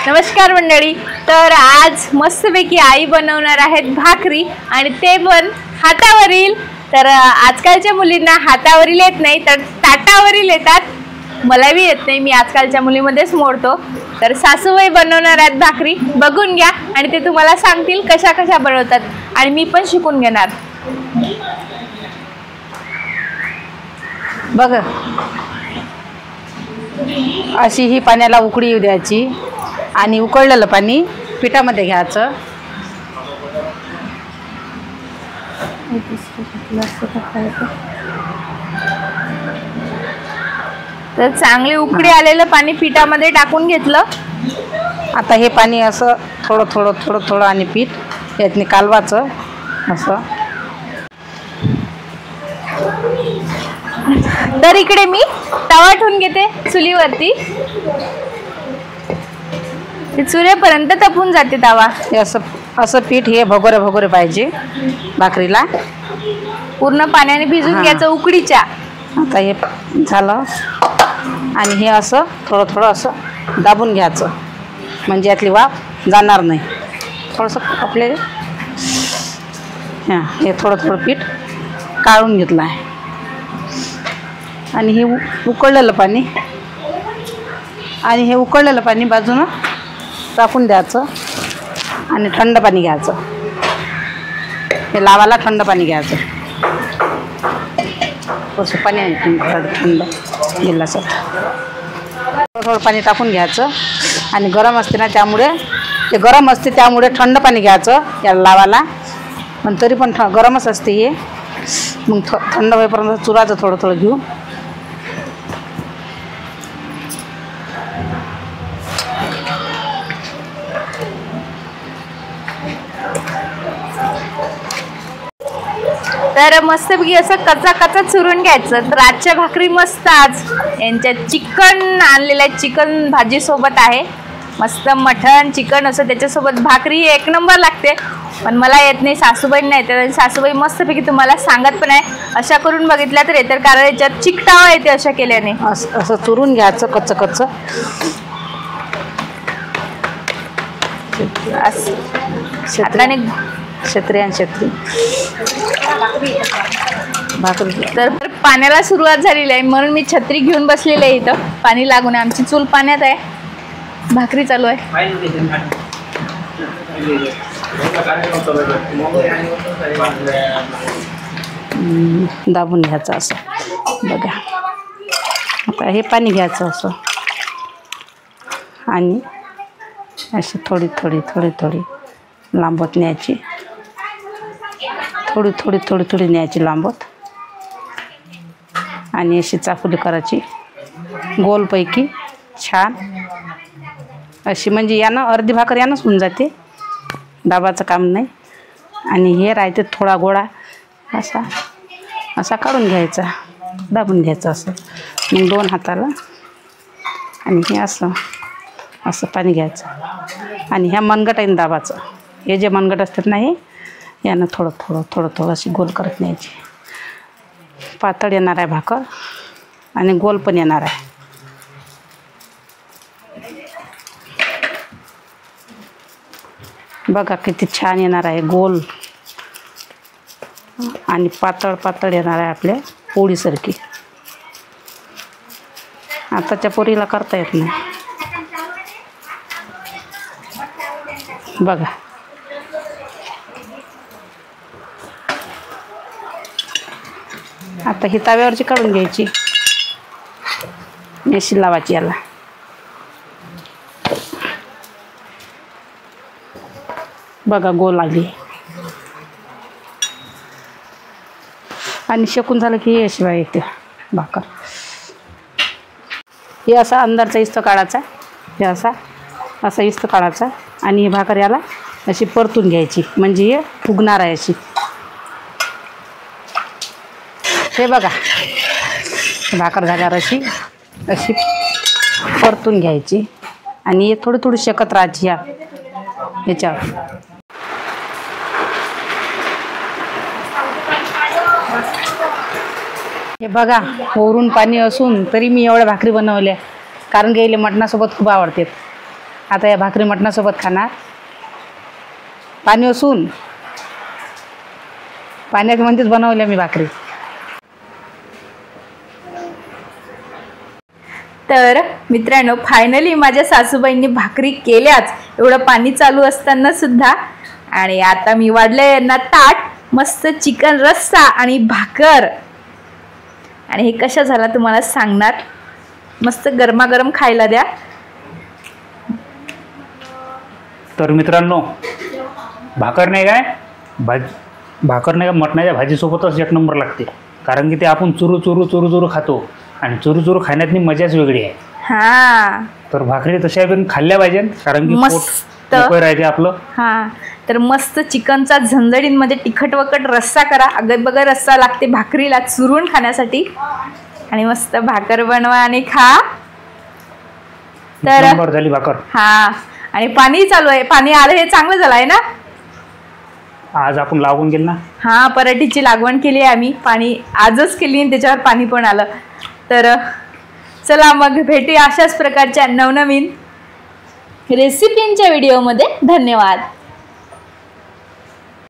नमस्कार मंडळी। तर आज मस्तपैकी आई बनवणार आहेत भाकरी आणि ते पण हातावरील। तर आजकालच्या मुलींना हातावरील येत नाही तर ताटावरील येतात। मला भी येत नाही, मी आजकालच्या मुलीमध्येच मोडतो। तर सासूबाई बनवणार आहेत भाकरी, बघून घ्या आणि ते तुम्हाला सांगतील कशा कशा बनवतात आणि मी पण शिकून घेणार। बघ, अशी ही पाण्याला उकळी येऊ द्यायची आणि उकळलेलं पाणी पिठामध्ये घ्यायचं। तर चांगली उकळी आलेलं पाणी पिठामध्ये टाकून घेतलं। आता हे पाणी असं थोडं थोडं थोडं थोडं आणि पीठ यातनी कालवायचं असं। तर इकडे मी तवा ठेवून घेते चुलीवरती, चुलीपर्यंत तपून जाते तवा। असं असं पीठ हे भगोरे भगोरे पाहिजे भाकरीला, पूर्ण पाण्याने भिजून घ्यायचं उकडीच्या। आता हे झालं आणि हे असं थोडं थोडं असं दाबून घ्यायचं म्हणजे यातली वाफ जाणार नाही। थोडंसं आपले हे थोडं थोडं पीठ काढून घेतलं आहे आणि हे उकळलेलं पाणी बाजूनं टाकून द्यायचं आणि थंड पाणी घ्यायचं। हे लावाला थंड पाणी घ्यायचं, थोडंसं पाणी थंड गिलासात थोडं पाणी टाकून घ्यायचं आणि गरम असते ना त्यामुळे थंड पाणी घ्यायचं याला लावाला, पण तरी पण गरमच असते हे। मग थंड होईपर्यंत चुराचं थोडं थोडं घेऊ। तर मस्तपैकी असं कच्चा कच्चा चुरून घ्यायचं। तर आजच्या भाकरी मस्त आज यांच्या चिकन आणलेल्या चिकन भाजी सोबत आहे, मस्त मटण चिकन असं त्याच्यासोबत भाकरी एक नंबर लागते। पण मला येत नाही, सासूबाईंना येते। सासूबाई मस्तपैकी तुम्हाला सांगत पण आहे, अशा करून बघितल्या तर येतं, कारण याच्यात चिकटावा येते अशा केल्याने। असं चुरून घ्यायचं कच्चं कच्चं हाताने शेत्री भाकरी। तर पाण्याला सुरुवात झालेली आहे म्हणून मी छत्री घेऊन बसलेली आहे इथं, पाणी लागून आहे। आमची चूल पाण्यात आहे, भाकरी चालू आहे। दाबून घ्यायचं असं बघा। आता हे पाणी घ्यायचं असं आणि अशी थोडी थोडी थोडी थोडी लांबत न्यायची, थोडी थोडी थोडी थोडी न्यायची लांबत आणि अशी चाकुली करायची गोलपैकी छान अशी, म्हणजे यानं अर्धी भाकर यानंच होऊन जाते, दाबाचं काम नाही। आणि हे राहते थोडा गोळा असा असा काढून घ्यायचा, दाबून घ्यायचं असं मग दोन हाताला आणि हे असं असं पाणी घ्यायचं आणि ह्या मनगटाने दाबाचं। हे जे मनगट असतात ना हे यानं थोडं थोडं थोडं थोडं अशी गोल करत न्यायची। पातळ येणार आहे भाकर आणि गोल पण येणार आहे। बघा किती छान येणार आहे, गोल आणि पातळ पातळ येणार आहे आपल्या पोळीसारखी। आताच्या पोळीला करता येत नाही बघा। आता ही तव्यावरची काढून घ्यायची, मेशी लावायची याला। बघा गोल आली आणि शेकून झालं की हे शिवाय येते भाकर। हे असा अंदरचा इस्त काढायचा, हे असा इस्त काढायचा आणि ही भाकर याला अशी परतून घ्यायची म्हणजे हे फुगणार आहे अशी। हे बघा भाकर झाल्यावर अशी अशी परतून घ्यायची आणि हे थोडी थोडी शेकत राहायची ह्याच्यावर। हे बघा वरून पाणी असून तरी मी एवढ्या भाकरी बनवल्या, कारण गेले मटणासोबत खूप आवडतात। आता या भाकरी मटणासोबत खाणार. पाणी ओसून पाण्यामध्येच बनवल्या मी भाकरी. तर मित्रांनो, फायनली माझ्या सासूबाईंनी भाकरी केल्याच, एवढं पाणी चालू असताना सुद्धा. आणि आता मी वाढले यांना ताट, मस्त चिकन रस्सा आणि भाकर. आणि हे कशा झाला तुम्हाला सांगणार. मस्त गरमागरम खायला द्या. तर मित्रांनो, भाकर नाही काय भाकर नाही का मटणाच्या भाजीसोबतच एक नंबर लागते. कारण की ते आपण चुरू चुरू चुरू चुरू खातो आणि चुरू चुरू खाण्यातली मजाच वेगळी आहे. हा, तर भाकरी तशा पण खाल्ल्या पाहिजे, कारण की मस्त पोट राहते आपलं. हा, तर मस्त चिकनचा झणझणीमध्ये तिखट वकट रस्सा करा. अगरबगर रस्सा लागते भाकरीला चुरून खाण्यासाठी. आणि मस्त भाकर बनवा आणि खा. तर नंबर झाली भाकर. हा, आणि पाणी चालू आहे. पाणी आलं हे चांगलं झालं आहे ना. आज आपण लावून गेल ना. हा, पराठीची लागवण केली आहे आम्ही. पाणी आजच केली आणि त्याच्यावर पाणी पण आलं. तर चला मग भेटूया अशाच प्रकारच्या नवनवीन रेसिपींच्या व्हिडिओमध्ये. धन्यवाद.